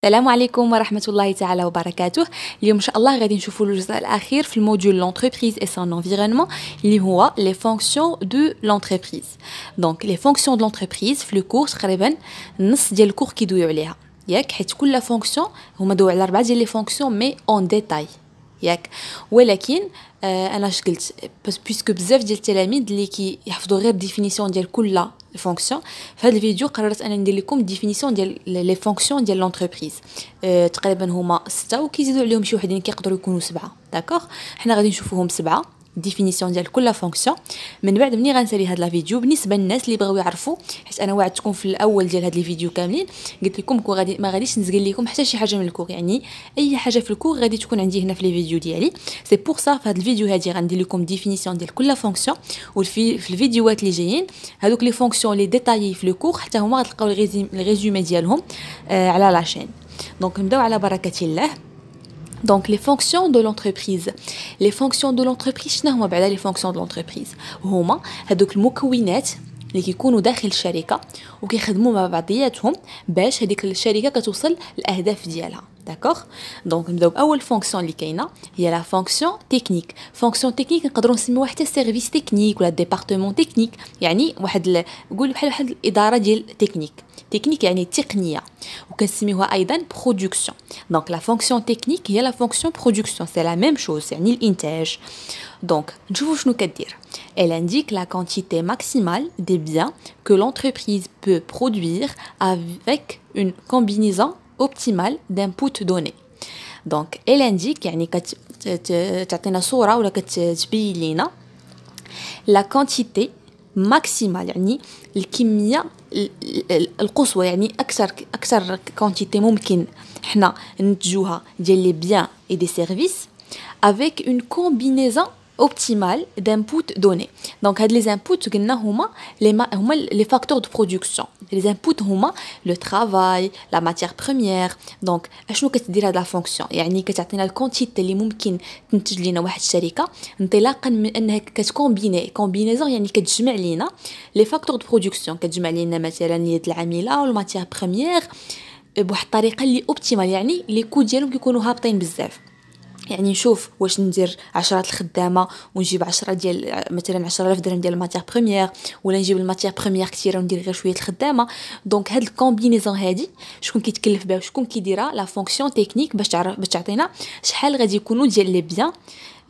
السلام عليكم ورحمة الله تعالى وبركاته. اليوم إن شاء الله غادي نشوفوا الجزء الأخير في الموديول l'entreprise et son environnement اللي هو les fonctions de l'entreprise. Donc les fonctions de l'entreprise في الكور تقريبا نص ديال الكور كيدويو عليها ياك، حيت كل فونكسيون هما دويو على 4 ديال لي فونكسيون مي اون ديتاي ياك. ولكن انا اش قلت بيسكو بزاف ديال التلاميذ اللي كيحفظوا غير ديفينيسيون ديال كل فونكسيون، في هذا الفيديو قررت انا ندير لكم ديفينيسيون ديال لي فونكسيون ديال لونتربريز. تقريبا هما 6 وكيزيدوا عليهم شي وحدين كيقدروا يكونوا 7. داكوغ، حنا غادي نشوفوهم 7 ديفينيسيون ديال كل فونكسيون من بعد ملي غنسالي هذا الفيديو. بالنسبه للناس اللي بغاو يعرفوا، حيت انا وعدتكم في الاول ديال هذا الفيديو كاملين قلت لكم غادي ما غاديش نزقل لكم حتى شي حاجه من الكور، يعني اي حاجه في الكور غادي تكون عندي هنا في لي فيديو ديالي. سي بور سا في هذا الفيديو هادي غندير لكم ديفينيسيون ديال كل فونكسيون، وفي الفيديوهات اللي جايين هذوك لي فونكسيون لي ديتايي في الكور حتى هما غتلقاو الريزومي ديالهم على لاشين. دونك نبداو على بركه الله. Donc les fonctions de l'entreprise. Les fonctions de l'entreprise شنو هما بعدا les fonctions de l'entreprise؟ هما هذوك المكونات اللي كيكونوا داخل الشركه وكيخدموا مع بعضياتهم باش هذيك الشركه كتوصل للاهداف ديالها. داكوغ، دونك نبداو باول فونكسيون اللي كاينه هي لا فونكسيون تكنيك. فونكسيون تكنيك نقدروا نسميوها حتى سيرفيس تكنيك ولا ديبارتمون تكنيك، يعني قول بحال واحد الاداره ديال تكنيك يعني تقنيه، وكنسميوها ايضا برودكسيون. دونك لا فونكسيون تكنيك هي لا فونكسيون برودكسيون، سي لا ميم شوز، يعني الانتاج. دونك نشوفوا شنو كدير. Elle indique la quantité maximale des biens que l'entreprise peut produire avec une combinaison optimale d'input donné. Donc elle indique يعني تعطينا صورة ولا كتبين لينا la quantité maximale، يعني الكمية القصوى، يعني أكثر quantité ممكن حنا ننتجوها ديال لي بيان et des services avec une combinaison optimale d'input donné. Donc هاد les inputs قلنا هما les facteurs de production. Les inputs هما le travail, la matière première. Donc اشنو كتدير هاد لا فونكسيون؟ يعني كتعطينا الكونتيتي اللي ممكن تنتج لينا واحد الشركه انطلاقا من انها كومبينيزون، يعني كتجمع لينا لي فاكتور دو برودكسيون، كتجمع لينا مثلا يد العامله والماتير بريمير بواحد الطريقه اللي اوبتيمال، يعني لي كو ديالهم كيكونوا هابطين بزاف. يعني نشوف واش ندير 10 الخدامه ونجيب 10 ديال مثلا 10000 درهم ديال الماتير بريمير، ولا نجيب الماتير بريمير كثيره وندير غير شويه الخدامه. دونك هاد الكومبينيزون هادي شكون كيتكلف بها وشكون كيديرها؟ لا فونكسيون تكنيك، باش تعطينا شحال غادي يكونوا ديال لي بيان،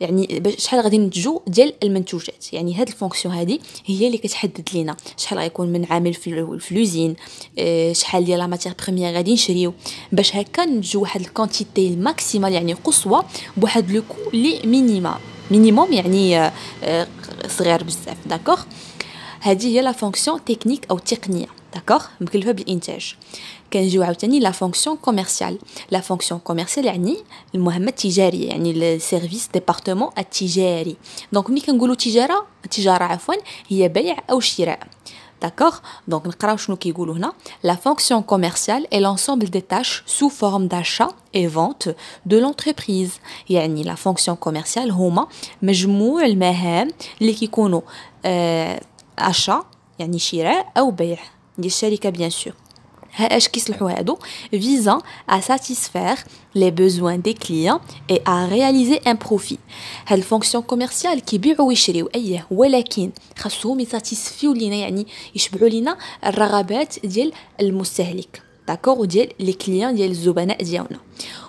يعني شحال غادي ننتجو ديال المنتوجات. يعني هاد الفونكسيون هادي هي اللي كتحدد لينا شحال غيكون من عامل في لوزين، شحال ديال لا ماتير بريمير غادي نشريو، باش هكا ننتجو واحد الكونتيتي الماكسيمال يعني قصوى بواحد لو كو لي مينيموم، يعني صغير بزاف. داكوغ، هذه هي لا فونكسيون تكنيك او تقنيه. داكوغ، مكلفه بالانتاج. كنجيو عاوتاني لا فونكسيون كوميرسيال. لا فونكسيون كوميرسيال يعني المهمه التجاريه، يعني السيرفيس ديبارتمون التجاري. دونك ملي كنقولوا تجاره عفوا هي بيع او شراء. D'accord? Donc نقراو شنو كيقولوا هنا. La fonction commerciale est l'ensemble des tâches sous forme d'achat et vente de l'entreprise. يعني la fonction commerciale هما مجموع المهام اللي كيكونوا achat يعني شراء او بيع ديال الشركه بيان سور. اش كيصلحوا هادو؟ visant à satisfaire les besoins des clients et à réaliser un profit. هاد الفونكسيون كوميرسيال كيبيعوا ويشريوا اييه، ولكن خاصهم يساتيسفيو لينا، يعني يشبعوا لينا الرغبات ديال المستهلك. داكوغ، وديال لي كليان ديال الزبناء ديالنا.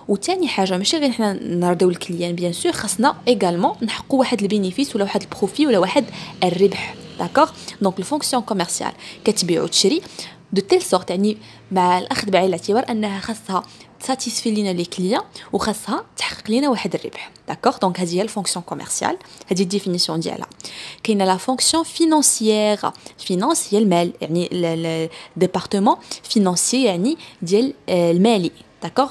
وثاني حاجه ماشي غير حنا نرضيو الكليان، بيان سور خاصنا ايغالمون نحققوا واحد البينيفيس ولا واحد البروفي ولا واحد الربح. داكوغ، دونك الفونكسيون كوميرسيال كتبيع وتشري دو تيل سورت، يعني مع الاخذ بعين الاعتبار انها خاصها ساتيسفي لينا لي كليان وخاصها تحقق لينا واحد الربح. داكوغ، دونك هذه هي الفونكسيون كوميرسيال، هذه الديفينيسيون ديالها. كاينه لا فونكسيون فينانسيير. فينانس هي المال، يعني ديبارتمون فينانسي يعني ديال المالي. داكوغ،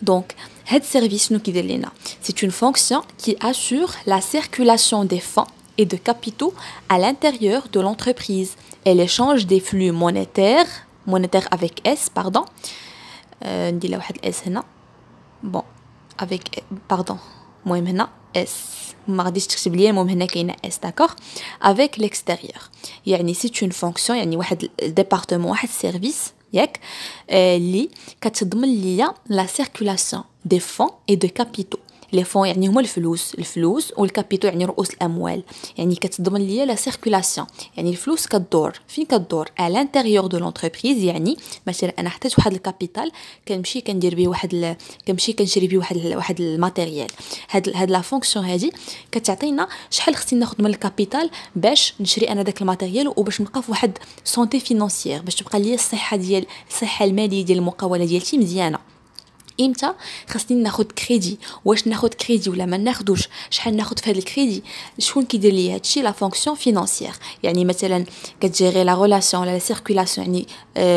دونك هاد السيرفيس شنو كيدير لينا؟ سي اون فونكسيون كي اسور لا سيركولاسيون دي فون et de capitaux à l'intérieur de l'entreprise et l'échange des flux monétaires avec S, pardon. ندير له واحد الاس هنا. بون avec pardon المهم هنا S ما غاديش تكتب لي، المهم هنا كاينه اس. داكوغ، avec l'extérieur، يعني سي اون فونكسيون، يعني واحد ديبارتمون واحد سيرفيس ياك اللي كتضمن ليا لا سيركولاسيون دي فون اي دو كابيتو. لي فون يعني هما الفلوس والكابيتو يعني رؤوس الاموال. يعني كتضمن ليا لا سيركولاسيون، يعني الفلوس كدور فين كدور à l'intérieur de l'entreprise. يعني مثلا انا احتاج واحد الكابيتال كنمشي كندير به كنمشي كنشري به واحد الماتيريال. هاد لا فونكسيون هادي كتعطينا شحال خصني ناخذ من الكابيتال باش نشري انا داك الماتيريال وباش نبقى في واحد سونتي فينانسيير، باش تبقى ليا الصحه الماليه ديال المقاوله ديالتي مزيانه. امتى خاصني ناخذ كريدي، واش ناخذ كريدي ولا ما ناخذوش، شحال ناخذ في هذا الكريدي، شكون كيدير لي هادشي؟ لا فونكسيون فينانسيير. يعني مثلا كتجيري لا ريلاسيون ولا لا سيركولاسيون، يعني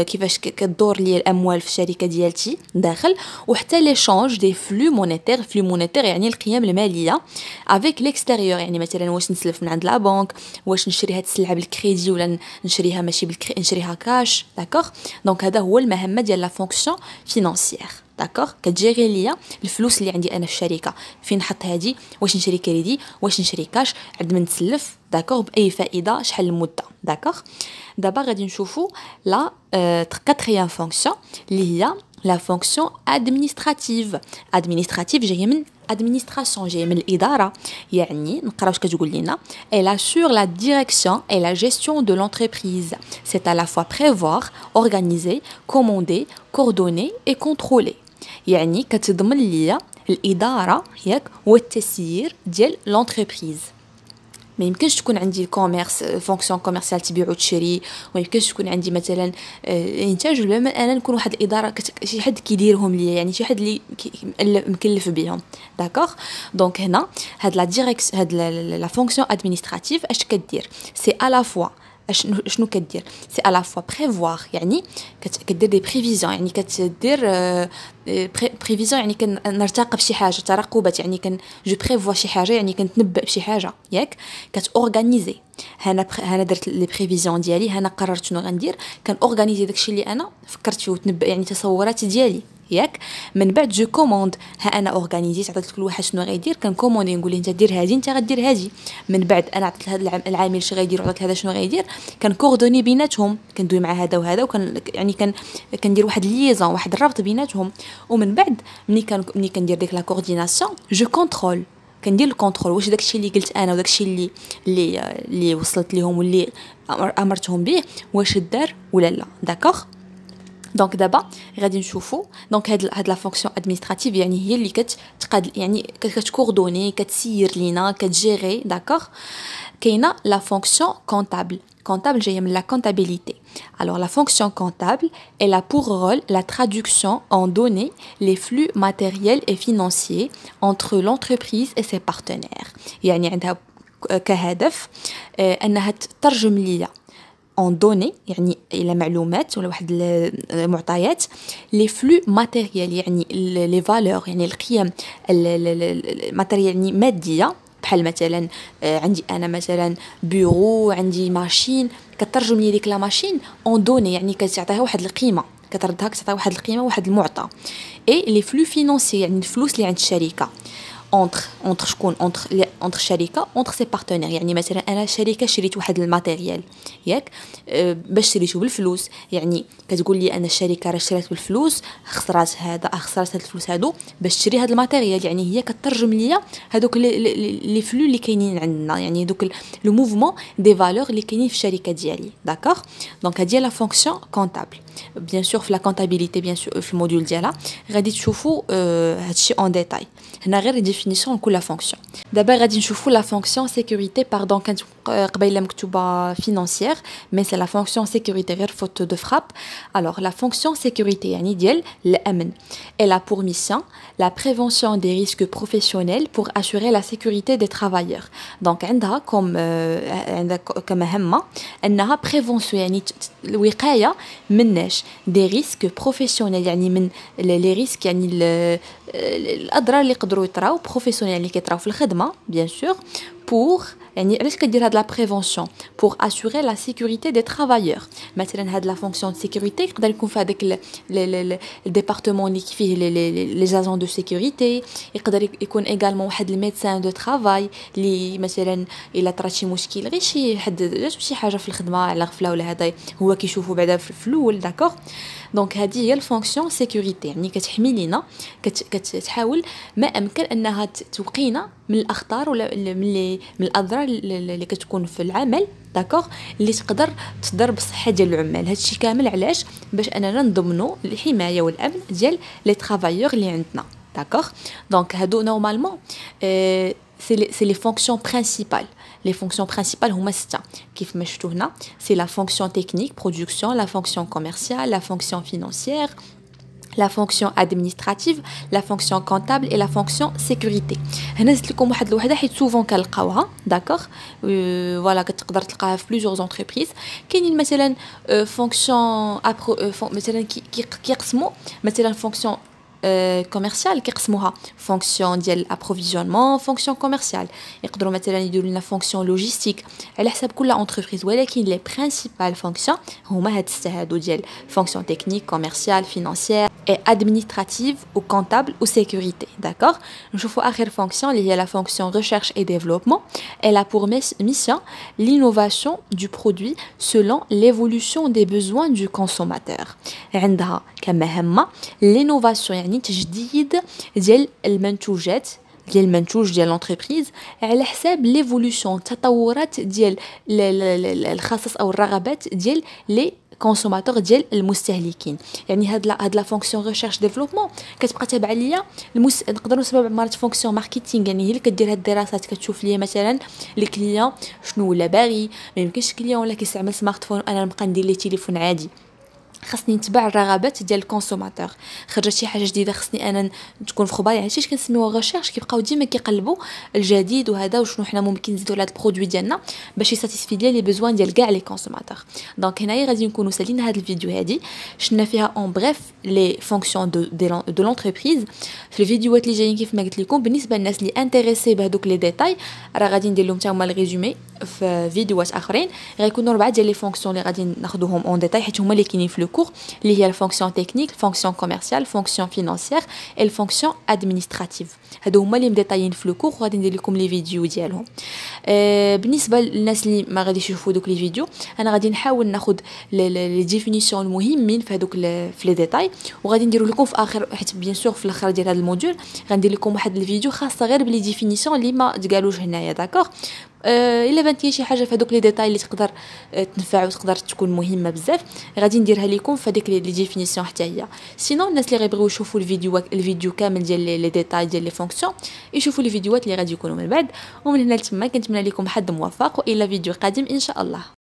كيفاش كدور لي الاموال في الشركه ديالتي داخل، وحتى ليشانج دي فلو مونيتير يعني القيم الماليه افيك ليكستيريور. يعني مثلا واش نسلف من عند لا بنك، واش نشري هاد السلعه بالكريدي ولا نشريها ماشي نشريها كاش. داكوغ، دونك هذا هو المهمه ديال لا فونكسيون فينانسيير. داكوغ، كتجيري ليا الفلوس اللي عندي انا في الشركه، فين نحط هادي، واش نشري كريدي، واش نشري كاش، عند من نسلف. داكوغ، باي فائده، شحال المده. داكوغ، دابا غادي نشوفوا لا كاتريام فونكسيون اللي هي لا فونكسيون ادمينستراتيف جايه من administration جايه من الاداره. يعني نقراو واش كتقول لينا: elle assure la direction et la gestion de l'entreprise. C'est à la fois prévoir, organiser, commander, coordonner et contrôler. يعني كتضمن ليا الاداره ياك والتسيير ديال لونتربريز. ما يمكنش تكون عندي كوميرس فونكسيون كوميرسيال تبيع وتشري، وما يمكنش تكون عندي مثلا انتاج ولا انا نكون واحد الاداره شي حد كيديرهم ليا، يعني شي حد اللي مكلف بهم. داكوغ، دونك هنا هاد لا ديريكس هاد لا فونكسيون ادمينستراتيف اش كدير؟ سي الا فوا شنو كدير؟ سي الا فوا بريفوار، يعني كدير دي بريفيزيون، يعني كتدير بريفيزيون يعني كنرتقب شي حاجه، ترقبات، يعني جو بريفوا شي حاجه، يعني كنتنبأ بشي حاجه. ياك كتورغانيزي، هنا درت لي بريفيزيون ديالي، هنا قررت شنو غندير، كنورغانيزي داكشي اللي انا فكرت فيه وتنبأ، يعني تصورات ديالي. ياك من بعد جو كوموند، ها انا اورغانيزيت، عطيت لكل واحد شنو غيدير، كنكوموندي نقول له انت دير هادي، انت غدير هادي. من بعد انا عطيت لهذا العامل اش غيدير وعطيت هذا شنو غيدير، كنكوردوني بيناتهم، كندوي مع هذا وهذا، يعني كندير واحد ليزون، واحد الربط بيناتهم. ومن بعد ملي كندير ديك لا كورديناسيون جو كونترول، كندير الكونترول واش داكشي اللي قلت انا وداكشي اللي وصلت لهم واللي امرتهم به واش دار ولا لا. داكوغ، دونك دابا غادي نشوفوا دونك هاد لا فونكسيون ادمينستراتيف، يعني هي اللي كتقاد، يعني كتكوردوني، كتسير لينا، كتجيري. داكوغ، كاينه لا فونكسيون comptable جايه من la comptabilité. Alors la fonction comptable elle a pour rôle la traduction en données les flux matériels et financiers entre l'entreprise et ses partenaires. يعني عندها كهدف انها تترجم ليا en données، يعني الى معلومات ولا واحد المعطيات، لي فلو ماتيريال يعني لي فالور، يعني القيم الماتيريال يعني ماديه، بحال مثلا عندي انا مثلا بيرو، عندي ماشين، كترجم لي ديك لا ماشين اون دوني، يعني كتعطيها واحد القيمه، كتردها كتعطيها واحد القيمه، واحد المعطى. اي لي فلو فينانسي يعني الفلوس اللي عند الشركه entre شكون entre شركه entre ses partenaires. يعني مثلا انا شركه شريت واحد الماتيريال ياك باش شريته بالفلوس، يعني كتقول لي انا الشركه راه شرات بالفلوس، خسرات هاد الفلوس هادو باش تشري هاد الماتيريال، يعني هي كترجم ليا هادوك لي فلو اللي كاينين عندنا، يعني دوك لو موفمون دي فالور اللي كاينين في الشركه ديالي. داكوغ، دونك هادي لا فونكسيون كونطابل. بيان سور في لا كونطابيليتي بيان سور في الموديول ديالها غادي تشوفوا هادشي اون ديتاي، هنا غير ديفينيسيون لكل فونكسيون. دابا غادي نشوفوا لا فونكسيون سيكوريتي، باردون كانت قبيله مكتوبه فينانسيير مي سي لا فونكسيون سيكوريتي غير فوت دو فراب. الوغ لا فونكسيون سيكوريتي يعني ديال الامن، elle a pour mission la prévention des risques professionnels pour assurer la sécurité des travailleurs. دونك عندها كمهمه انها بريفونسيون، يعني الوقايه مناش دي ريسك بروفيسيونيل، يعني من لي ريسك، يعني الاضرار اللي يقدروا يطراو بروفيسيونيل اللي كيطراو في الخدمه بيان سور، pour يعني علاش كدير هاد لا بريفونسيون pour assurer la sécurité des travailleurs. مثلا هاد لا فونكسيون دو سيكوريتي يقدر يكون في هذاك الديبارتمون اللي فيه لي زاجون دو سيكوريتي، يقدر يكون ايغالمون واحد الميدسان دو ترافاي اللي مثلا الا طرات شي مشكل غير شي حد جاتو شي حاجه في الخدمه على غفله ولا هذا هو كيشوفو بعدا في الاول. داكوغ دونك هذه هي الفونكسيون سيكوريتي، يعني كتحمي لينا كتحاول ما امكن انها توقينا من الاخطار ولا من الاضرار اللي كتكون في العمل. داكوغ اللي تقدر تضر بالصحه ديال العمال. هادشي كامل علاش؟ باش اننا نضمنوا الحمايه والامن ديال لي ترافايور اللي عندنا. داكوغ دونك هادو نورمالمون سي لي فونكسيون برينسيبال. Les fonctions principales هما 6 كيف ما شفتوا هنا. C'est la fonction technique production, la fonction commerciale, la fonction financière, la fonction administrative, la fonction comptable et la fonction sécurité. هنا زدت لكم واحد الوحده حيت سوفون كنلقاوها. داكوغ فوالا كتقدر تلقاها في بليزيور انتربريز. كاينين مثلا فونكسيون مثلا كيقسموا مثلا فونكسيون كوميرسيال كيقسموها فونكسيون ديال ابروفيزيونمون، فونكسيون كوميرسيال. يقدروا مثلا يديروا لنا فونكسيون لوجيستيك على حساب كل انتربريز، ولكن لي برينسيبال فونكسيون هما هاد السته هادو ديال فونكسيون تكنيك كوميرسيال فينانسيير اي ادمينستراتيف او كونتابل او سيكوريتي. داكوغ نشوفوا اخر فونكسيون اللي هي لا فونكسيون ريشيرش اي ديفلوبمون. Elle a pour mission l'innovation du produit selon l'évolution des besoins du consommateur. عندها كمهمة l'innovation يعني تجديد ديال المنتوجات ديال المنتوج ديال لونتربريز على حساب ليفولوشن التطورات ديال الخصائص او الرغبات ديال لي كونسوماتور ديال المستهلكين. يعني هاد لا فونكسيون ريشيرش ديفلوبمون كتبقى تابعه ليا نقدروا نسميوها بعباره فونكسيون ماركتينغ. يعني هي اللي كدير هاد الدراسات، كتشوف ليا مثلا لي كليون شنو ولا باغي. ما يمكنش كليون ولا كيستعمل سمارت فون انا نبقى ندير ليه تليفون عادي، خاصني نتبع الرغبات ديال الكونسوماتور. خرجت شي حاجه جديده خاصني انا تكون في خبار. يعني هادشي كنسميوه ريشيرش، كيبقاو ديما كيقلبوا الجديد وهذا وشنو حنا ممكن نزيدوا لهاد البرودوي ديالنا باش يساتيسفي لي بيزوان ديال كاع لي كونسوماتور. دونك هنايا غادي نكونوا سالينا هاد الفيديو هادي، شفنا فيها اون بريف لي فونكسيون دو لونتربريز. في الفيديوهات اللي جايين كيف ما قلت لكم بالنسبه للناس اللي انتريسي بهذوك لي ديتاي راه غادي ندير لهم حتى هما الريزومي في فيديوهات اخرين. غيكونوا 4 ديال لي فونكسيون اللي غادي ناخذوهم اون ديتاي حيت هما اللي كاينين في لو كور، اللي هي الفونكسيون تكنيك، الفونكسيون كوميرسيال، الفونكسيون فينانسيير اي الفونكسيون ادمينستراتيف. هادو هما اللي مديطايين في لو كور وغادي ندير لكم لي فيديو ديالهم. بالنسبه للناس اللي ما غاديش يشوفوا دوك لي فيديو انا غادي نحاول ناخذ لي ديفينيسيون المهمين في هذوك في لي ديتاي وغادي نديرو لكم في اخر، حيت بيان سور في الاخر ديال هذا الموديول غندير لكم واحد الفيديو خاصه غير بلي ديفينيسيون اللي ما تقالوش هنايا. داكوغ الا بانت شي حاجه في هذوك لي ديتاي اللي تقدر تنفع وتقدر تكون مهمه بزاف غادي نديرها لكم في هذيك لي ديفينيسيون حتى هي. سينو الناس اللي غيبغيو يشوفوا الفيديو كامل ديال لي ديتاي ديال لي فونكسيون يشوفوا لي فيديوهات اللي غادي يكونوا من بعد. ومن هنا لتما كنتمنى لكم حظ موفق والى فيديو قادم ان شاء الله.